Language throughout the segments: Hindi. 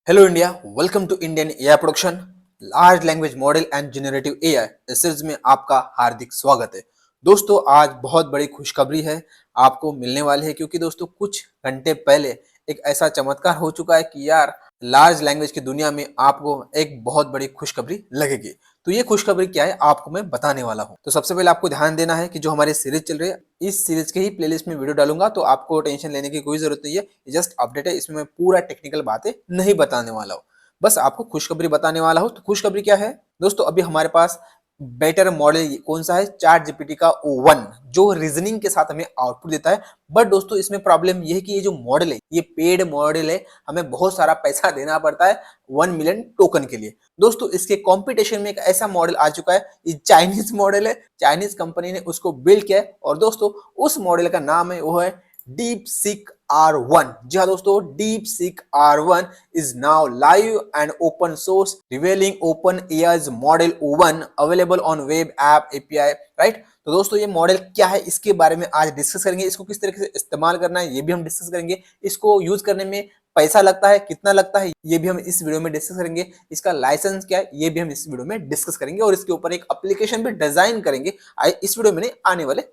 Hello India, welcome to Indian AI production. Large language model and generative AI इस सीरीज में आपका हार्दिक स्वागत है। दोस्तों, आज बहुत बड़ी खुशखबरी है आपको मिलने वाली है, क्योंकि दोस्तों कुछ घंटे पहले एक ऐसा चमत्कार हो चुका है कि यार लार्ज लैंग्वेज की दुनिया में आपको एक बहुत बड़ी खुशखबरी लगेगी। तो ये खुशखबरी क्या है आपको मैं बताने वाला हूँ। तो सबसे पहले आपको ध्यान देना है कि जो हमारी सीरीज चल रही है, इस सीरीज के ही प्लेलिस्ट में वीडियो डालूंगा, तो आपको टेंशन लेने की कोई जरूरत नहीं है। ये जस्ट अपडेट है, इसमें मैं पूरा टेक्निकल बातें नहीं बताने वाला हूँ, बस आपको खुशखबरी बताने वाला हूँ। तो खुशखबरी क्या है दोस्तों, अभी हमारे पास बेटर मॉडल कौन सा है, चैट जीपीटी का O1, जो रीजनिंग के साथ हमें आउटपुट देता है। बट दोस्तों इसमें प्रॉब्लम ये है कि ये जो मॉडल है ये पेड मॉडल है, हमें बहुत सारा पैसा देना पड़ता है 1 मिलियन टोकन के लिए। दोस्तों इसके कंपटीशन में एक ऐसा मॉडल आ चुका है, ये चाइनीज मॉडल है, चाइनीज कंपनी ने उसको बिल्ड किया है। और दोस्तों उस मॉडल का नाम है वो है DeepSeek R1। जी हाँ दोस्तों, DeepSeek R1 is now live and open source, revealing OpenAI's model O1 available on web app API, right. तो दोस्तों ये मॉडल क्या है, इसके बारे में आज डिस्कस करेंगे। इसको किस तरीके से इस्तेमाल करना है ये भी हम डिस्कस करेंगे। इसको यूज करने में पैसा लगता है, कितना लगता है, ये भी हम इस वीडियो में डिस्कस करेंगे। इसका लाइसेंस क्या है ये भी हम इस वीडियो में डिस्कस करेंगे, और इसके ऊपर एक एप्लीकेशन भी डिजाइन करेंगे इस वीडियो में नहीं, आने वाले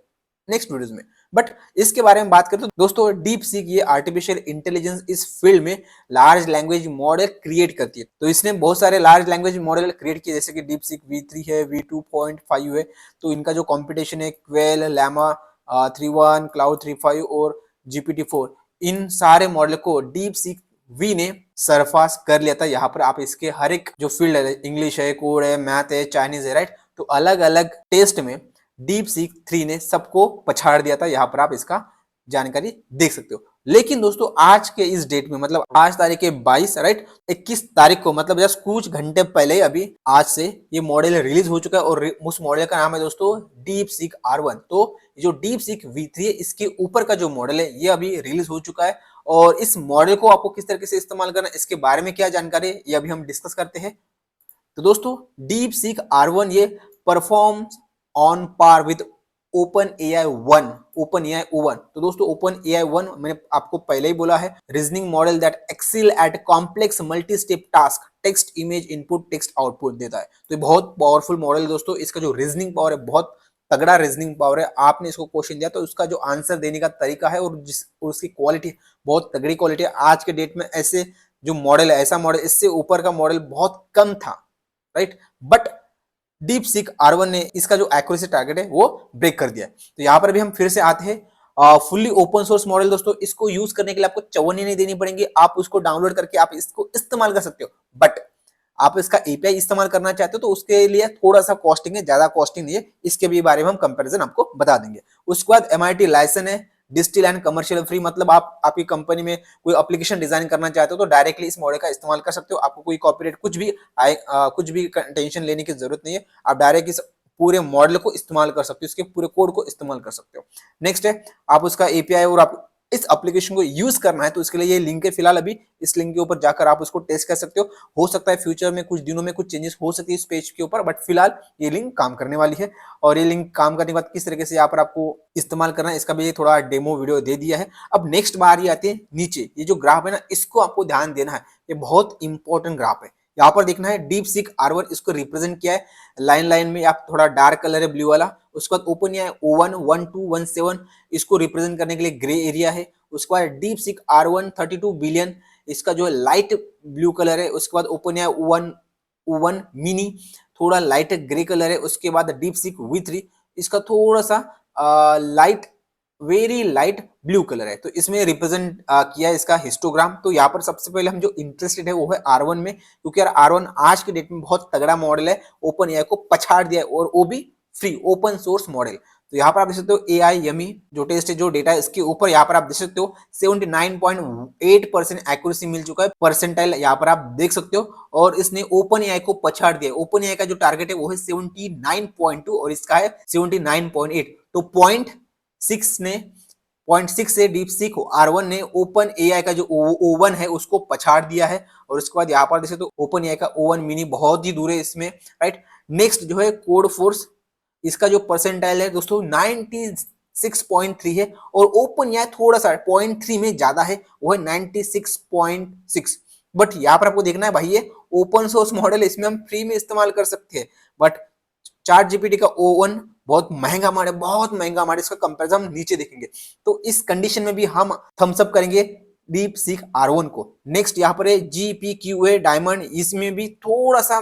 नेक्स्ट वीडियोस में। बट इसके बारे में बात करें तो दोस्तों डीप सीक ये आर्टिफिशियल इंटेलिजेंस इस फील्ड में लार्ज लैंग्वेज मॉडल क्रिएट करती है। तो इसने बहुत सारे लार्ज लैंग्वेज मॉडल क्रिएट किए, जैसे कि डीप सीक V3 है, V2.5 है। तो इनका जो कंपटीशन है क्वेल, लैमा 3.1, क्लाउड 3.5 और GPT-4, इन सारे मॉडल को डीप सीक वी ने सरपास कर लिया था। यहाँ पर आप इसके हर एक जो फील्ड है, इंग्लिश है, कोड है, मैथ है, चाइनीज है, राइट। तो अलग अलग टेस्ट में DeepSeek 3 ने सबको पछाड़ दिया था। यहाँ पर आप इसका जानकारी देख सकते हो। लेकिन दोस्तों आज के इस डेट में, मतलब आज तारीख है 22, राइट, 21 तारीख को, मतलब जस्ट कुछ घंटे पहले अभी आज से ये मॉडल रिलीज हो चुका है, और उस मॉडल का नाम है दोस्तों DeepSeek R1। तो जो DeepSeek V3 है, इसके ऊपर का जो मॉडल है ये अभी रिलीज हो चुका है। और इस मॉडल को आपको किस तरीके से इस्तेमाल करना है, इसके बारे में क्या जानकारी है, ये अभी हम डिस्कस करते हैं। तो दोस्तों DeepSeek R1 ये perform on par with OpenAI 1, OpenAI O1। तो दोस्तों OpenAI 1 मैंने आपको पहले ही बोला है, reasoning model that excel at complex multi step task, text image input text output देता है। तो ये बहुत पावरफुल मॉडल है दोस्तों। इसका जो रीजनिंग पावर है बहुत तगड़ा रीजनिंग पावर है। आपने इसको क्वेश्चन दिया तो उसका जो आंसर देने का तरीका है और उसकी क्वालिटी बहुत तगड़ी क्वालिटी है। आज के डेट में ऐसे जो मॉडल है, ऐसा मॉडल, इससे ऊपर का मॉडल बहुत कम था, राइट। बट DeepSeek R1 ने इसका जो एक्यूरेसी टारगेट है वो ब्रेक कर दिया है। तो यहाँ पर भी हम फिर से आते हैं फुल्ली ओपन सोर्स मॉडल। दोस्तों इसको यूज करने के लिए आपको चवन्नी नहीं देनी पड़ेगी, आप उसको डाउनलोड करके आप इसको इस्तेमाल कर सकते हो। बट आप इसका एपीआई इस्तेमाल करना चाहते हो तो उसके लिए थोड़ा सा कॉस्टिंग है, ज्यादा कॉस्टिंग नहीं है। इसके भी बारे में हम कंपैरिजन आपको बता देंगे। उसके बाद MIT लाइसेंस है, डिजिटल एंड कमर्शियल फ्री, मतलब आप आपकी कंपनी में कोई एप्लीकेशन डिजाइन करना चाहते हो तो डायरेक्टली इस मॉडल का इस्तेमाल कर सकते हो। आपको कोई कॉपीराइट कुछ भी टेंशन लेने की जरूरत नहीं है। आप डायरेक्ट इस पूरे मॉडल को इस्तेमाल कर सकते हो, इसके पूरे कोड को इस्तेमाल कर सकते हो। नेक्स्ट है आप उसका एपीआई, और आप इस एप्लीकेशन को यूज करना है तो इसके लिए ये लिंक है। फिलहाल अभी इस लिंक के ऊपर जाकर आप उसको टेस्ट कर सकते हो सकता है फ्यूचर में कुछ दिनों में कुछ चेंजेस हो सकती है इस पेज के ऊपर, बट फिलहाल ये लिंक काम करने वाली है। और ये लिंक काम करने के बाद किस तरीके से यहाँ पर आपको इस्तेमाल करना है इसका भी थोड़ा डेमो वीडियो दे दिया है। अब नेक्स्ट बार ये आती है नीचे, ये जो ग्राफ है ना, इसको आपको ध्यान देना है, ये बहुत इंपॉर्टेंट ग्राफ है। यहाँ पर देखना है DeepSeek R1 इसको रिप्रेजेंट किया है लाइन लाइन में, आप थोड़ा डार्क कलर है ब्लू वाला। उसके बाद OpenAI O1 1217 इसको रिप्रेजेंट करने के लिए ग्रे एरिया है। उसके बाद DeepSeek R1 32 बिलियन, इसका जो है लाइट ब्लू कलर है। उसके बाद OpenAI O1 मिनी थोड़ा लाइट ग्रे कलर है। उसके बाद DeepSeek V3 इसका थोड़ा सा light, very light blue colour है। तो इसमें रिप्रेजेंट किया है इसका हिस्टोग्राम। तो यहाँ पर सबसे पहले हम जो इंटरेस्टेड है वो है R1 में, क्योंकि यार R1 आज के डेट में बहुत तगड़ा मॉडल है, OpenAI को पछाड़ दिया है, और वो भी फ्री ओपन सोर्स मॉडल। तो यहाँ पर आप देख सकते हो AI यमी जो टेस्ट है, जो डेटा है इसके ऊपर यहाँ पर आप देख सकते हो 79.8% एक्यूरेसी मिल चुका है, परसेंटाइल यहाँ पर आप देख सकते हो। और इसने OpenAI को पछाड़ दिया। OpenAI का जो टारगेट है वो है 79.2 और इसका है 79.8। तो 0.6 से DeepSeek R1 ने OpenAI का जो O1 है उसको पछाड़ दिया है। और उसके बाद यहाँ पर देखें तो OpenAI का O1 मिनी बहुत ही दूर है इसमें, राइट। नेक्स्ट जो है कोड फोर्स, इसका जो परसेंटाइल है दोस्तों 96.3 है, और OpenAI थोड़ा सा 0.3 में ज्यादा है, वो है 96.6। बट यहाँ पर आपको देखना है भाई ये ओपन सोर्स मॉडल है, इसमें हम फ्री में इस्तेमाल कर सकते हैं, बट चैट जीपीटी का O1 बहुत महंगा मॉडल, बहुत महंगा मॉडल, इसका कंपैरिजन हम नीचे देखेंगे। तो इस कंडीशन में भी हम थम्स अप करेंगे डीप सीक R1 को। नेक्स्ट यहाँ पर है GPQA डायमंड, इसमें भी थोड़ा सा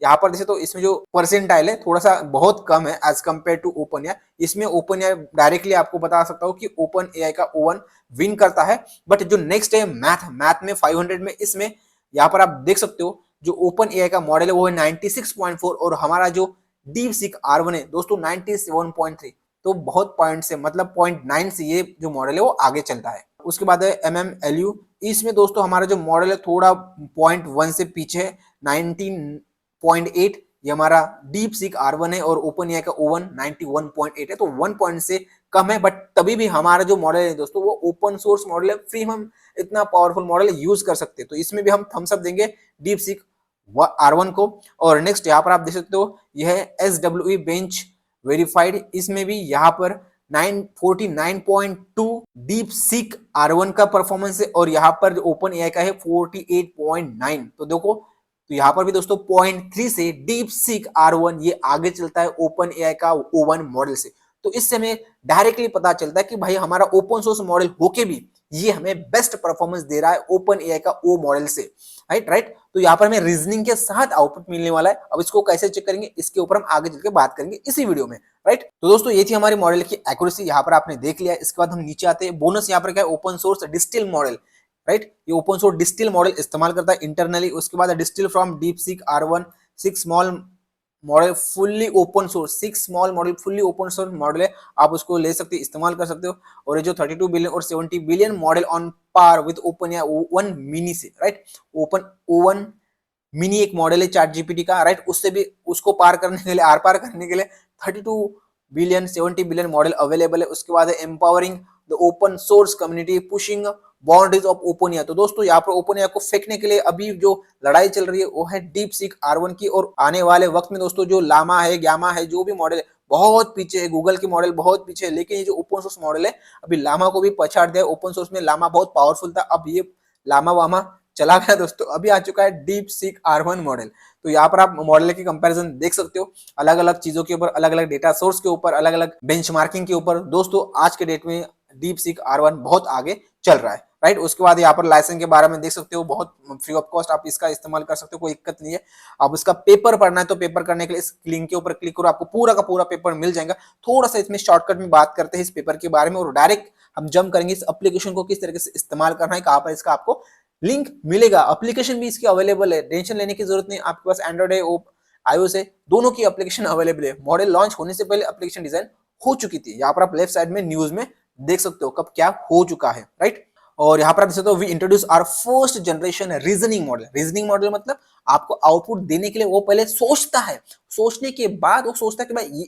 यहाँ पर जैसे तो इसमें जो परसेंटाइल है थोड़ा सा बहुत कम है as compare to open AI. इसमें ओपन एआई डायरेक्टली आपको बता सकता हूँ कि ओपन एआई का O1 विन करता है। बट जो नेक्स्ट है मैथ में 500 में, इसमें यहाँ पर आप देख सकते हो जो ओपन एआई का मॉडल है वो है 96.4 और हमारा जो डीप सीक R1 है दोस्तों 97.3। तो बहुत पॉइंट से, मतलब 0.9 से ये जो मॉडल है वो आगे चलता है। उसके बाद है MMLU, इसमें दोस्तों हमारा जो मॉडल है थोड़ा 0.1 से पीछे है, 19.8 ये हमारा डीप सीक R1 है और ओपन एआई का O1 91.8 है, तो 1 पॉइंट से कम है। बट तभी भी हमारा जो मॉडल है दोस्तों वो ओपन सोर्स मॉडल है, फ्री हम इतना पावरफुल मॉडल यूज कर सकते हैं, तो इसमें भी हम थम्स अप देंगे डीप सीक R1 को। और नेक्स्ट यहाँ पर आप देख सकते हो यह है SWE बेंच वेरीफाइड, इसमें भी यहाँ पर 949.2 डीप सीक R1 का परफॉर्मेंस है और यहाँ पर ओपन एआई का है 48.9। तो देखो, तो यहाँ पर भी दोस्तों 0.3 से डीप सीक R1 ये आगे चलता है ओपन एआई का O1 मॉडल से। तो इससे हमें डायरेक्टली पता चलता है कि भाई हमारा ओपन सोर्स मॉडल होके भी ये हमें बेस्ट परफॉर्मेंस दे रहा है ओपन एआई का O मॉडल से, राइट। तो यहाँ पर हमें रीजनिंग के साथ आउटपुट मिलने वाला है। अब इसको कैसे चेक करेंगे इसके ऊपर हम आगे चलकर बात करेंगे इसी वीडियो में, राइट। तो दोस्तों ये थी हमारी मॉडल की एक्यूरेसी, यहाँ पर आपने देख लिया। इसके बाद हम नीचे आते हैं, बोनस यहाँ पर क्या है, open source distil model, right. ये ओपन सोर्स डिस्टिल मॉडल इस्तेमाल करता है इंटरनली। उसके बाद distil from deep seek R1 6 small model fully open source, 6 small model fully open source model है, आप उसको ले सकते हो, इस्तेमाल कर सकते हो। और ये जो 32 बिलियन और 70 billion model on par with open या O1 मिनी से, राइट। ओपन O1 मिनी एक मॉडल है चैट जीपीटी का, राइट। उससे भी उसको पार करने के लिए, आर पार करने के लिए 32 बिलियन 70 बिलियन मॉडल अवेलेबल है। उसके बाद है empowering the open source community pushing boundaries of open AI. तो दोस्तों यहाँ पर ओपन एआई को फेंकने के लिए अभी जो लड़ाई चल रही है वो है डीप सीक R1 की, और आने वाले वक्त में दोस्तों जो लामा है, ग्यामा है, जो भी मॉडल है बहुत पीछे है, गूगल के मॉडल बहुत पीछे है, लेकिन ये जो ओपन सोर्स मॉडल है अभी लामा को भी पछाड़ दिया। ओपन सोर्स में लामा बहुत पावरफुल था, अब ये लामा वामा चला गया दोस्तों, अभी आ चुका है डीप सीक R1 मॉडल। तो यहाँ पर आप मॉडल की कंपैरिजन देख सकते हो, अलग अलग चीजों के ऊपर, अलग अलग डेटा सोर्स के ऊपर, अलग अलग बेंचमार्किंग के ऊपर। दोस्तों आज के डेट में डीप सीक R1 बहुत आगे चल रहा है, राइट। उसके बाद यहाँ पर लाइसेंस के बारे में देख सकते हो, बहुत फ्री ऑफ कॉस्ट आप इसका इस्तेमाल कर सकते हो, कोई दिक्कत नहीं है। आप इसका पेपर पढ़ना है तो पेपर करने के लिए इस लिंक के ऊपर क्लिक करो, आपको पूरा का पूरा पेपर मिल जाएगा। थोड़ा सा इसमें शॉर्टकट में बात करते हैं इस पेपर के बारे में और डायरेक्ट हम जंप करेंगे इस एप्लीकेशन को किस तरीके से इस्तेमाल करना है, कहाँ पर इसका आपको लिंक मिलेगा। एप्लीकेशन भी इसकी अवेलेबल है, टेंशन लेने की जरूरत नहीं, आपके पास एंड्रॉइड है iOS है, दोनों की एप्लीकेशन अवेलेबल है। मॉडल लॉन्च होने से पहले एप्लीकेशन डिजाइन हो चुकी थी, यहाँ पर आप लेफ्ट साइड में न्यूज में देख सकते हो कब क्या हो चुका है, राइट। और यहाँ पर आप देख सकते हो we introduce our first generation reasoning model. Reasoning model मतलब आपको आउटपुट देने के लिए वो पहले सोचता है, सोचने के बाद वो सोचता है कि भाई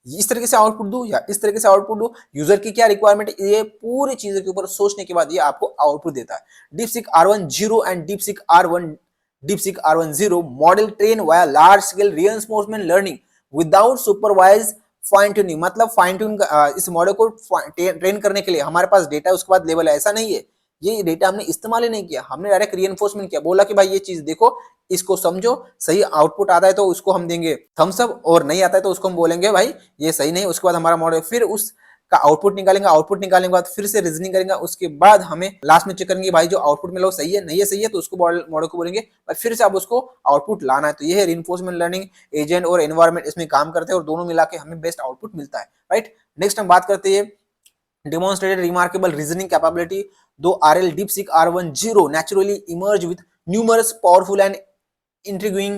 इस तरीके से आउटपुट दूं या इस तरीके से आउटपुट दूं, यूजर की क्या रिक्वायरमेंट है, ये पूरी चीजों के ऊपर सोचने के बाद ये आपको आउटपुट देता है। DeepSeek R1 0 and DeepSeek R1 0 model train via large scale reinforcement learning without supervise fine tuning. मतलब फाइन ट्यून इस मॉडल को ट्रेन करने के लिए हमारे पास डेटा उसके बाद लेवल है, ऐसा नहीं है, ये डेटा हमने इस्तेमाल ही नहीं किया, हमने डायरेक्ट रिइंफोर्समेंट किया, बोला कि भाई ये चीज देखो, इसको समझो, सही आउटपुट आता है तो उसको हम देंगे थम्स अप, और नहीं आता है तो उसको हम बोलेंगे भाई ये सही नहीं। उसके बाद हमारा मॉडल फिर उसका आउटपुट निकालेंगे, आउटपुट निकालने के बाद फिर से रीजनिंग करेंगे, उसके बाद हमें लास्ट में चेक करेंगे भाई जो आउटपुट मिला वो सही है नहीं है, सही है तो उसको मॉडल को बोलेंगे फिर से अब उसको आउटपुट लाना है। तो ये है रिइंफोर्समेंट लर्निंग, एजेंट और एनवायरमेंट इसमें काम करते हैं और दोनों मिला के हमें बेस्ट आउटपुट मिलता है, राइट। नेक्स्ट हम बात करते हैं demonstrated remarkable reasoning capability, though RL DeepSeek R1 0 naturally emerge with numerous powerful and intriguing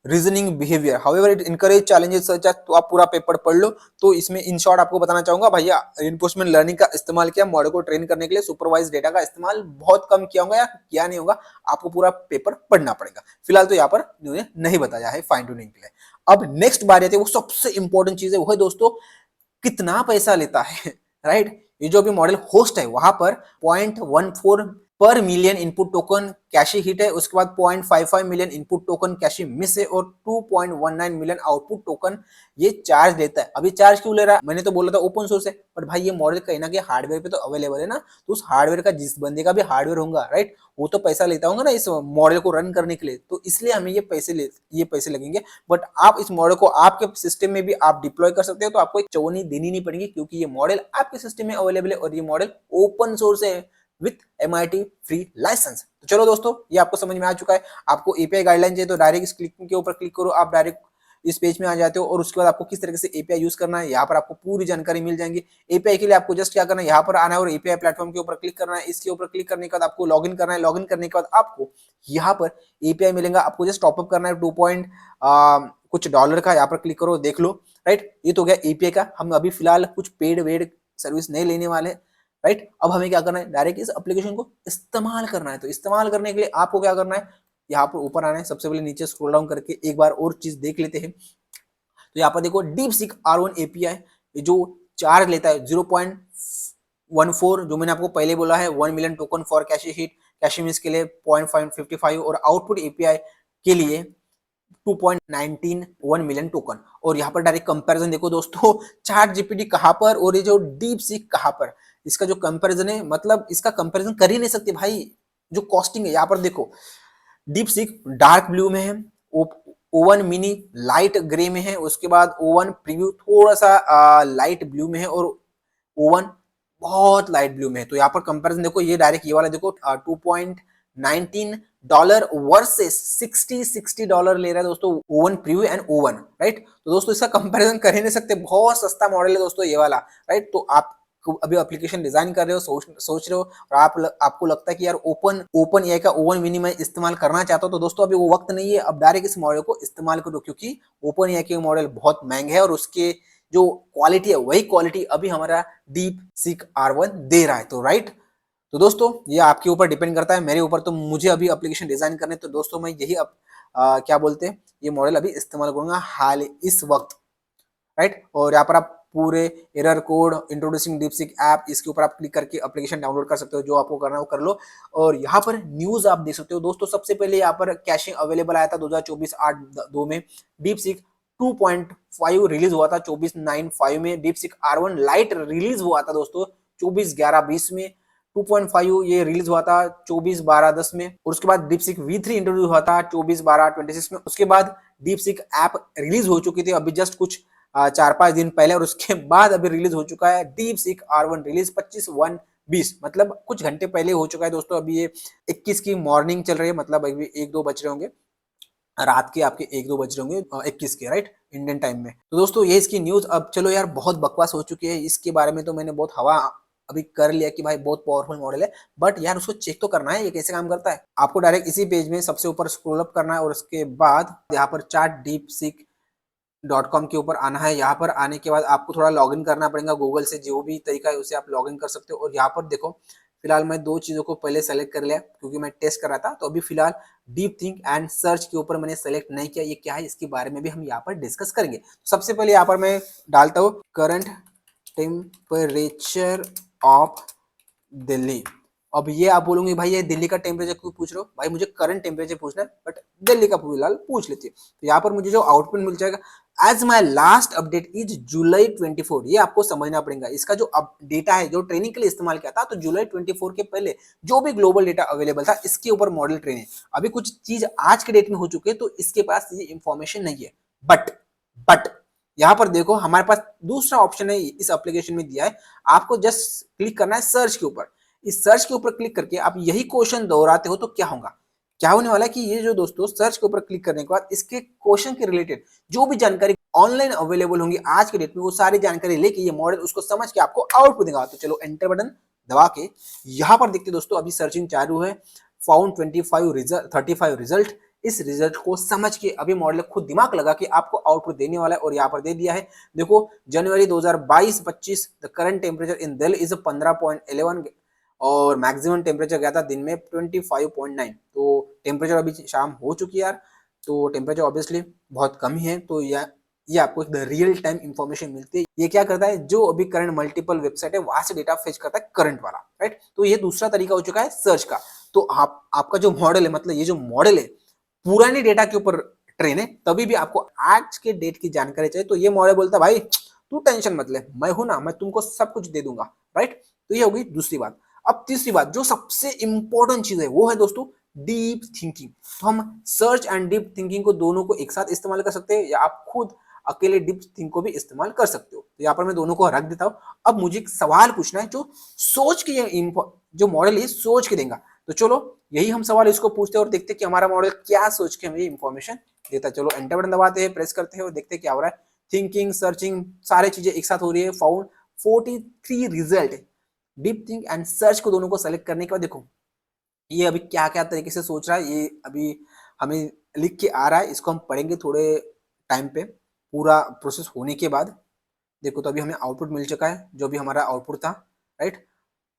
reasoning behavior. However, it encourage challenges such as, तो आप पूरा पेपर पढ़ लो। तो इसमें इन शॉर्ट आपको बताना चाहूंगा भैया, रिइंफोर्समेंट लर्निंग का इस्तेमाल किया मॉडल को ट्रेन करने के लिए, सुपरवाइज डेटा का इस्तेमाल बहुत कम किया होगा या किया नहीं होगा, आपको पूरा पेपर पढ़ना पड़ेगा। फिलहाल तो यहाँ पर नहीं बताया है फाइन ट्यूनिंग के लिए। अब नेक्स्ट बात आती है, वो सबसे इंपॉर्टेंट चीज है, वो है दोस्तों कितना पैसा लेता है, राइट। ये जो भी मॉडल होस्ट है वहां पर 0.14 पर million input token cache hit है, उसके बाद 0.55 million input token cache miss है और 2.19 मिलियन आउटपुट टोकन ये चार्ज लेता है। अभी चार्ज क्यों ले रहा है? मैंने तो बोला था ओपन सोर्स है, बट भाई ये मॉडल कहीं ना कहीं हार्डवेयर पे तो अवेलेबल है ना, तो उस हार्डवेयर का जिस बंदे का भी हार्डवेयर होगा राइट, वो तो पैसा लेता होगा ना इस मॉडल को रन करने के लिए, तो इसलिए हमें ये पैसे लगेंगे। बट आप इस मॉडल को आपके सिस्टम में भी आप डिप्लॉय कर सकते हो, तो आपको एक चौनी देनी नहीं पड़ेगी, क्योंकि ये मॉडल आपके सिस्टम में अवेलेबल है और ये मॉडल ओपन सोर्स है विथ MIT फ्री लाइसेंस। तो चलो दोस्तों, ये आपको समझ में आ चुका है। आपको API गाइडलाइन चाहिए तो डायरेक्ट इस क्लिक के ऊपर क्लिक करो, आप डायरेक्ट इस पेज में आ जाते हो और उसके बाद आपको किस तरीके से API यूज करना है, यहाँ पर आपको पूरी जानकारी मिल जाएंगी। API के लिए आपको जस्ट क्या करना है, यहाँ पर आना है और API प्लेटफॉर्म के ऊपर क्लिक करना है। इसके ऊपर क्लिक करने के बाद आपको लॉगिन करना है। लॉगिन करने के बाद आपको यहाँ पर API मिलेगा, आपको जस्ट टॉपअप करना है 2 पॉइंट कुछ डॉलर का। यहाँ पर क्लिक करो, देख लो राइट, ये तो गया API का। हम अभी फिलहाल कुछ पेड वेड सर्विस नहीं लेने वाले, राइट। अब हमें क्या करना है, डायरेक्ट इस एप्लीकेशन को इस्तेमाल करना है। तो इस्तेमाल करने के लिए आपको क्या करना है, यहाँ पर ऊपर आना है, सबसे पहले नीचे स्क्रॉल डाउन करके एक बार और चीज देख लेते हैं। तो यहाँ पर देखो DeepSeek R1 API जो चार्ज लेता है 0.14, जो मैंने आपको पहले बोला है 1 million token for cache hit, cache miss के लिए 0.55 और आउटपुट API के लिए 2.19 मिलियन टोकन। और यहाँ पर डायरेक्ट कंपैरिजन देखो दोस्तों, चैट जीपीटी कहाँ पर और ये जो DeepSeek कहाँ पर, इसका जो कंपैरिजन है, मतलब इसका कंपैरिजन कर ही नहीं सकते भाई। जो कॉस्टिंग है यहाँ पर देखो, DeepSeek डार्क ब्लू में है, O1 मिनी लाइट ग्रे में है, उसके बाद O1 प्रीव्यू थोड़ा सा लाइट ब्लू में है और O1 बहुत लाइट ब्लू में है। तो यहाँ पर कंपैरिजन देखो, ये डायरेक्ट ये वाला देखो 2.19 डॉलर वर्सेस $60 ले रहा है दोस्तों O1 preview and O1, right. तो दोस्तों इसका कंपैरिजन कर ही नहीं सकते, बहुत सस्ता मॉडल है दोस्तों ये वाला, राइट। तो आप अभी एप्लीकेशन डिजाइन कर रहे हो, सोच रहे हो और आपको लगता है कि यार ओपन एआई का O1 मिनी मैं इस्तेमाल करना चाहता हूं, तो दोस्तों अभी वो वक्त नहीं है। अब डायरेक्ट इस मॉडल को इस्तेमाल करो, क्योंकि ओपन एआई के मॉडल बहुत महंगे है और उसके जो क्वालिटी है वही क्वालिटी अभी हमारा DeepSeek R1 दे रहा है। तो राइट, तो दोस्तों ये आपके ऊपर डिपेंड करता है, मेरे ऊपर तो मुझे अभी एप्लीकेशन डिजाइन करने, तो दोस्तों मैं यही क्या बोलते हैं, ये मॉडल अभी इस्तेमाल करूंगा हाल इस वक्त, राइट। और यहाँ पर आप पूरे error code introducing DeepSeek app, इसके ऊपर आप क्लिक करके एप्लीकेशन डाउनलोड कर सकते हो, जो आपको करना है वो कर लो। और यहाँ पर न्यूज आप देख सकते हो दोस्तों, सबसे पहले यहाँ पर कैशिंग अवेलेबल आया था 2024/8/2 में। DeepSeek 2.5 रिलीज हुआ था 24/9/5 में। DeepSeek R1 लाइट रिलीज हुआ था दोस्तों 24/11/20 में। 2.5 ये रिलीज हुआ था 24/12/10 में। और उसके बाद DeepSeek V3 इंट्रोड्यूस हुआ था 24/12/26 में। उसके बाद DeepSeek ऐप रिलीज हो चुकी थी अभी जस्ट कुछ 4-5 दिन पहले, और उसके बाद अभी रिलीज हो चुका है DeepSeek R1 रिलीज 25/1/20, मतलब कुछ घंटे पहले हो चुका है दोस्तों। अभी ये 21 की मॉर्निंग चल रही है, मतलब अभी 1-2 बज रहे होंगे, रात के आपके 1-2 बज रहे होंगे 21 के, राइट, इंडियन टाइम में। तो दोस्तों ये इसकी न्यूज। अब चलो यार, बहुत बकवास हो चुकी है इसके बारे में, तो मैंने बहुत हवा अभी कर लिया कि भाई बहुत पावरफुल मॉडल है, बट यार उसको चेक तो करना है ये कैसे काम करता है। आपको डायरेक्ट इसी पेज में सबसे ऊपर स्क्रॉल अप करना है और उसके बाद यहाँ पर chatdeepseek.com के ऊपर आना है। यहाँ पर आने के बाद आपको थोड़ा लॉगिन करना पड़ेगा गूगल से, जो भी तरीका है उसे आप लॉगिन कर सकते हो। और यहाँ पर देखो, फिलहाल मैं 2 चीजों को पहले सेलेक्ट कर लिया क्योंकि मैं टेस्ट कर रहा था, तो अभी फिलहाल डीप थिंक एंड सर्च के ऊपर मैंने सेलेक्ट नहीं किया। ये क्या है, इसके बारे में भी हम यहाँ पर डिस्कस करेंगे। सबसे पहले यहाँ पर मैं डालता हूँ करंट टेम्परेचर ऑफ दिल्ली। अब ये आप बोलोगे भाई ये दिल्ली का टेम्परेचर क्यों पूछ रहे हो, भाई मुझे करंट टेम्परेचर पूछना है, बट दिल्ली का फिलहाल पूछ लेते हैं। तो यहाँ पर मुझे जो आउटपुट मिल जाएगा, as my last update is July 24, ये आपको समझना पड़ेगा। इसका जो डेटा है जो ट्रेनिंग के लिए इस्तेमाल किया था, तो जुलाई 24 के पहले जो भी ग्लोबल डेटा अवेलेबल था इसके ऊपर मॉडल ट्रेन है। अभी कुछ चीज आज के डेट में हो चुके हैं, तो इसके पास ये इंफॉर्मेशन नहीं है। बट यहाँ पर देखो, हमारे पास दूसरा ऑप्शन है इस एप्लीकेशन में दिया है, आपको जस्ट क्लिक करना है सर्च के ऊपर। इस सर्च के ऊपर क्लिक करके आप यही क्वेश्चन दोहराते हो, तो क्या होगा, क्या होने वाला है कि ये जो दोस्तों सर्च के ऊपर क्लिक करने के बाद इसके क्वेश्चन के रिलेटेड जो भी जानकारी ऑनलाइन अवेलेबल होंगी आज के डेट में, वो सारी जानकारी लेके ये मॉडल उसको समझ के आपको आउटपुट देगा। तो चलो एंटर बटन दबा के यहाँ पर देखते दोस्तों, अभी सर्चिंग चालू है। Found 35 result. इस रिजल्ट को समझ के अभी मॉडल खुद दिमाग लगा के आपको आउटपुट देने वाला है, और यहाँ पर दे दिया है। देखो, जनवरी 2022-25 the current temperature in Delhi is 15.11 और मैक्सिमम टेम्परेचर गया था दिन में 25.9। तो टेम्परेचर अभी शाम हो चुकी है यार, तो टेम्परेचर ऑब्वियसली बहुत कम ही है। तो ये आपको एक रियल टाइम इंफॉर्मेशन मिलती है। ये क्या करता है, जो अभी करंट मल्टीपल वेबसाइट है वहां से डेटा फेच करता है करंट वाला, राइट। तो ये दूसरा तरीका हो चुका है सर्च का। तो आपका जो मॉडल है, मतलब ये जो मॉडल है पुराने डेटा के ऊपर ट्रेन है, तभी भी आपको आज के डेट की जानकारी चाहिए तो ये मॉडल बोलता है भाई तू टेंशन मत ले, मैं हूं ना, मैं तुमको सब कुछ दे दूंगा, राइट। तो ये होगी दूसरी बात। अब तीसरी बात जो सबसे इंपॉर्टेंट चीज है वो है दोस्तों डीप थिंकिंग। तो हम सर्च एंड डीप थिंकिंग को दोनों को एक साथ इस्तेमाल कर सकते हैं, या आप खुद अकेले डीप थिंक को भी इस्तेमाल कर सकते हो। तो यहाँ पर मैं दोनों को रख देता हूँ। अब मुझे एक सवाल पूछना है जो सोच के जो मॉडल है सोच के देगा। तो चलो यही हम सवाल इसको पूछते हैं और देखते हैं कि हमारा मॉडल क्या सोच के हमें इंफॉर्मेशन देता है। चलो एंटर बटन दबाते हैं, प्रेस करते हैं और देखते हैं क्या हो रहा है। थिंकिंग, सर्चिंग, सारी चीजें एक साथ हो रही है। Found 43 result. Deep think and search को दोनों को सेलेक्ट करने के बाद देखो ये अभी क्या क्या तरीके से सोच रहा है, ये अभी हमें लिख के आ रहा है। इसको हम पढ़ेंगे थोड़े टाइम पे, पूरा प्रोसेस होने के बाद। देखो तो अभी हमें आउटपुट मिल चुका है, जो भी हमारा आउटपुट था, राइट।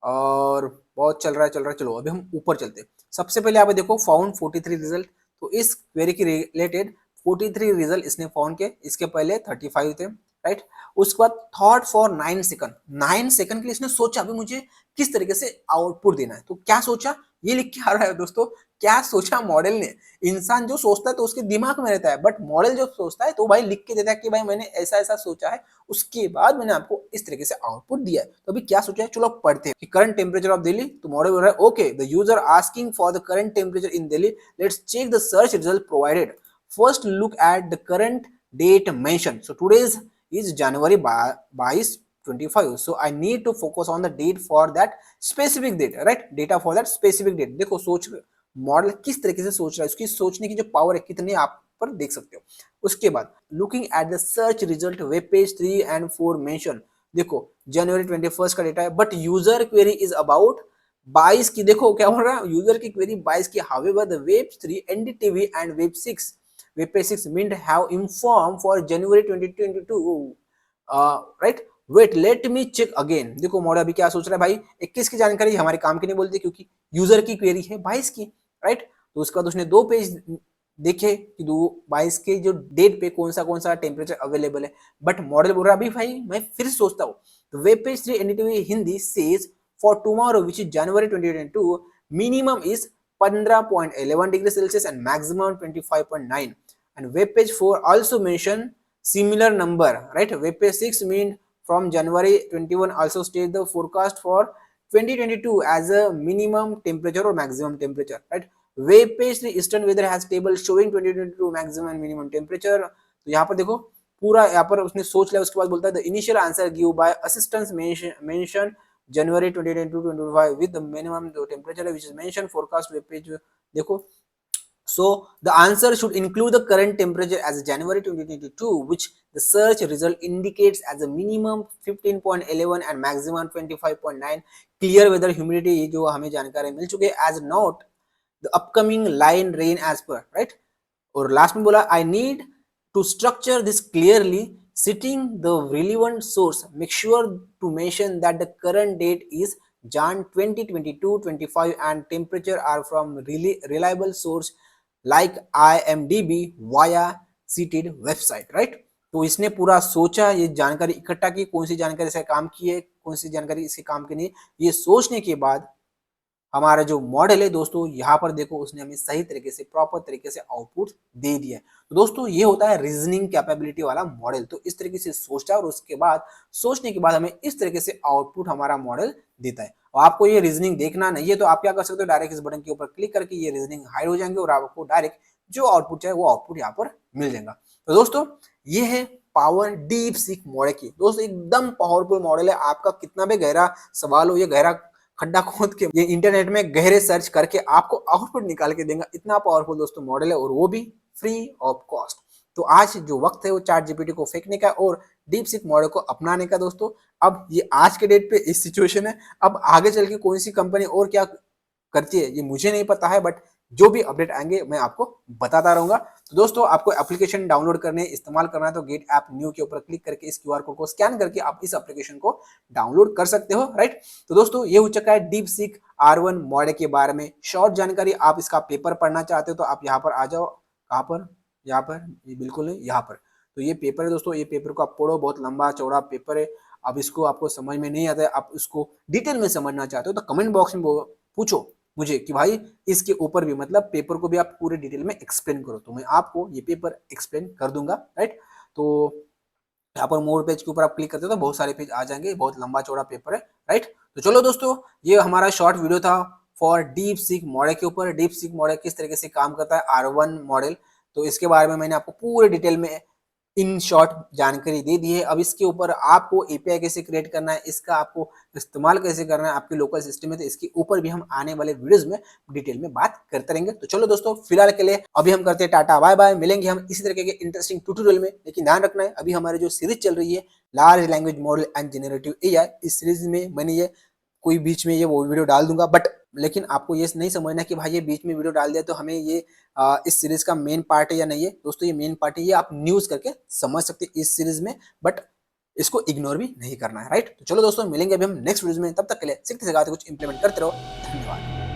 और बहुत चल रहा है चल रहा है। चलो अभी हम ऊपर चलते हैं। सबसे पहले आप देखो फाउंड 43 रिजल्ट। तो इस क्वेरी के रिलेटेड 43 रिजल्ट इसने फाउंड किए, इसके पहले 35 थे, राइट। उसके बाद थॉट फॉर 9 सेकंड, 9 सेकंड के लिए इसने सोचा अभी मुझे किस तरीके से आउटपुट देना है। तो क्या सोचा ये लिख के आ रहा है दोस्तों। क्या सोचा मॉडल ने। इंसान जो सोचता है तो उसके दिमाग में रहता है, बट मॉडल जो सोचता है तो भाई लिख के देता है कि भाई मैंने ऐसा ऐसा सोचा है, उसके बाद मैंने आपको इस तरीके से आउटपुट दिया है। तो अभी क्या सोचा है चलो पढ़ते हैं कि करंट टेम्परेचर ऑफ दिल्ली। तो मॉडल बोल रहा है okay the user asking for the current temperature in Delhi, let's check the search result provided. First look at the current date mention. So today's is January 22, 25. So I need to focus on the date for that specific date, right? Data for that specific date. देखो सोच मॉडल किस तरीके से सोच रहा है, उसकी सोचने की जो पावर है कितनी आप पर देख सकते हो। उसके बाद looking at the search result web page 3 and 4 mention. देखो जनवरी 21 का डेटा है, but user query is about 22 की। देखो क्या हो रहा है, यूजर की क्वेरी 22 की। However the web 3 NDTV and web 6 web page 6 mint have informed for January 2022, right? Wait let me check again. देखो मॉडल अभी क्या सोच रहा है भाई 21 की जानकारी हमारे काम की नहीं बोलती, क्योंकि यूजर की क्वेरी है 22 की, राइट। तो उसके बाद उसने 2 पेज देखे कि 22 के जो डेट पे कौन सा टेम्परेचर अवेलेबल है, बट मॉडल बोल रहा है अभी भाई मैं फिर सोचता हूँ। तो web page 3 NDTV Hindi says for tomorrow which is January 2022 minimum is 15.11 degree Celsius and maximum 25.9। and web page 4 also mention similar number, right? Web page 6 mean from January 21 also state the forecast for 2022 as a minimum temperature or maximum temperature, right? Web page 3 eastern weather has table showing 2022 maximum and minimum temperature। तो यहाँ पर देखो पूरा यहाँ पर उसने सोच लिया। उसके बाद बोलता है the initial answer give by assistance mention January 2022-25 with the minimum temperature which is mentioned forecast web page। देखो so the answer should include the current temperature as January 2022, which the search result indicates as a minimum 15.11 and maximum 25.9। clear weather humidity ये जो हमें जानकारी मिल चुकी है as not the upcoming line rain as per, right। और लास्ट में बोला I need to structure this clearly citing the relevant source, make sure to mention that the current date is Jan 2022-25 and temperature are from reliable source like IMDb via seated website, right. तो इसने पूरा सोचा, ये जानकारी इकट्ठा की, कौन सी जानकारी इसका काम की है, कौन सी जानकारी इसके काम की नहीं। ये सोचने के बाद हमारा जो मॉडल है दोस्तों यहाँ पर देखो उसने हमें सही तरीके से प्रॉपर तरीके से आउटपुट दे दिया है। तो दोस्तों ये होता है रीजनिंग कैपेबिलिटी वाला मॉडल। तो इस तरीके से सोचता है और उसके बाद सोचने के बाद हमें इस तरीके से आउटपुट हमारा मॉडल देता है। और आपको ये रीजनिंग देखना नहीं है तो आप क्या कर सकते हो, डायरेक्ट इस बटन के ऊपर क्लिक करके ये रीजनिंग हाइड हो जाएंगे और आपको डायरेक्ट जो आउटपुट है वो आउटपुट यहाँ पर मिल जाएगा। तो दोस्तों ये है पावर डीप सीक मॉडल की। दोस्तों एकदम पावरफुल मॉडल है। आपका कितना भी गहरा सवाल हो, ये गहरा खड्डा खोद के ये इंटरनेट में गहरे सर्च करके आपको आउटपुट निकाल के देगा। इतना पावरफुल दोस्तों मॉडल है और वो भी फ्री ऑफ कॉस्ट। तो आज जो वक्त है वो चैट जीपीटी को फेंकने का और डीप सीक मॉडल को अपनाने का दोस्तों। अब ये आज के डेट पे इस सिचुएशन है। अब आगे चल के कौन सी कंपनी और क्या करती है ये मुझे नहीं पता है, बट जो भी अपडेट आएंगे मैं आपको बताता रहूंगा। तो दोस्तों आपको एप्लीकेशन डाउनलोड करने इस्तेमाल करना है तो गेट ऐप न्यू के ऊपर क्लिक करके इस क्यूआर कोड को स्कैन करके आप इस एप्लीकेशन को डाउनलोड कर सकते हो, राइट। तो दोस्तों ये हो चुका है डीप सीक R1 मॉडल के बारे में शॉर्ट जानकारी। आप इसका पेपर पढ़ना चाहते हो तो आप यहाँ पर आ जाओ। कहाँ पर, यहाँ पर, ये बिल्कुल नहीं, यहाँ पर। तो ये पेपर है दोस्तों, ये पेपर को आप पढ़ो, बहुत लंबा चौड़ा पेपर है। अब इसको आपको समझ में नहीं आता है, आप इसको डिटेल में समझना चाहते हो तो कमेंट बॉक्स में पूछो मुझे कि भाई इसके ऊपर भी मतलब पेपर को भी आप पूरे डिटेल में एक्सप्लेन करो, तो मैं आपको ये पेपर एक्सप्लेन कर दूंगा, राइट। तो यहाँ पर मोर पेज के ऊपर आप क्लिक करते हो तो बहुत सारे पेज आ जाएंगे, बहुत लंबा चौड़ा पेपर है, राइट। तो चलो दोस्तों, ये हमारा शॉर्ट वीडियो था फॉर डीप सीक मॉडल के ऊपर। डीप सीक मॉडल किस तरीके से काम करता है, R1 मॉडल, तो इसके बारे में मैंने आपको पूरे डिटेल में इन शॉर्ट जानकारी दे दी है। अब इसके ऊपर आपको एपीआई कैसे क्रिएट करना है, इसका आपको इस्तेमाल कैसे करना है आपके लोकल सिस्टम में, तो इसके ऊपर भी हम आने वाले वीडियोस में डिटेल में बात करते रहेंगे। तो चलो दोस्तों, फिलहाल के लिए अभी हम करते हैं टाटा बाय बाय, मिलेंगे हम इसी तरीके के इंटरेस्टिंग ट्यूटोरियल में। लेकिन ध्यान रखना है, अभी हमारी जो सीरीज चल रही है large language model and generative AI, इस सीरीज में मैंने ये कोई बीच में ये वो वीडियो डाल दूंगा, बट लेकिन आपको ये नहीं समझना कि भाई ये बीच में वीडियो डाल दिया तो हमें ये इस सीरीज का मेन पार्ट है या नहीं है। दोस्तों ये मेन पार्ट है, ये आप न्यूज करके समझ सकते हैं इस सीरीज में, बट इसको इग्नोर भी नहीं करना है, राइट। तो चलो दोस्तों, मिलेंगे अभी हम नेक्स्ट वीडियो में, तब तक के लिए सीखते सिखाते कुछ इंप्लीमेंट करते रहो। धन्यवाद।